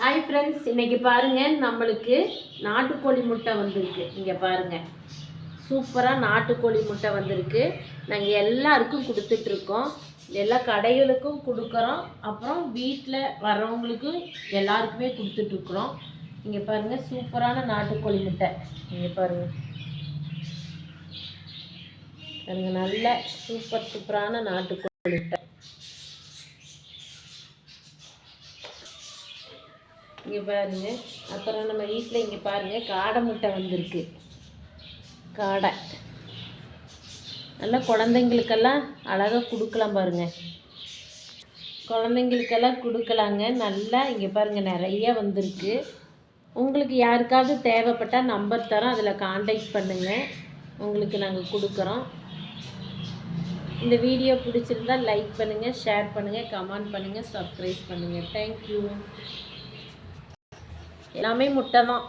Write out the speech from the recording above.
Hi friends, இன்றைக்கி பாருங்கள் நம்மளுக்கு நாட்டுக்கோழி முட்டை வந்திருக்கு. இங்கே பாருங்கள், சூப்பராக நாட்டுக்கோழி முட்டை வந்திருக்கு. நாங்கள் எல்லாருக்கும் கொடுத்துட்ருக்கோம், எல்லா கடைகளுக்கும் கொடுக்குறோம், அப்புறம் வீட்டில் வர்றவங்களுக்கும் எல்லாருக்குமே கொடுத்துட்ருக்குறோம். இங்கே பாருங்கள், சூப்பரான நாட்டுக்கோழி முட்டை. இங்கே பாருங்கள் பாருங்கள், நல்ல சூப்பரான நாட்டுக்கோழி முட்டை. இங்கே பாருங்கள். அப்புறம் நம்ம வீட்டில் இங்கே பாருங்கள், காடை முட்டை வந்திருக்கு. காடை நல்லா குழந்தைங்களுக்கெல்லாம் அழகாக கொடுக்கலாம் பாருங்கள், குழந்தைங்களுக்கெல்லாம் கொடுக்கலாங்க. நல்லா இங்கே பாருங்கள், நிறைய வந்திருக்கு. உங்களுக்கு யாருக்காவது தேவைப்பட்டால் நம்பர் தரோம், அதில் காண்டாக்ட் பண்ணுங்கள், உங்களுக்கு நாங்கள் கொடுக்குறோம். இந்த வீடியோ பிடிச்சிருந்தால் லைக் பண்ணுங்கள், ஷேர் பண்ணுங்கள், கமெண்ட் பண்ணுங்கள், சப்ஸ்கிரைப் பண்ணுங்கள். தேங்க்யூ. எல்லாமே முட்டை தான்.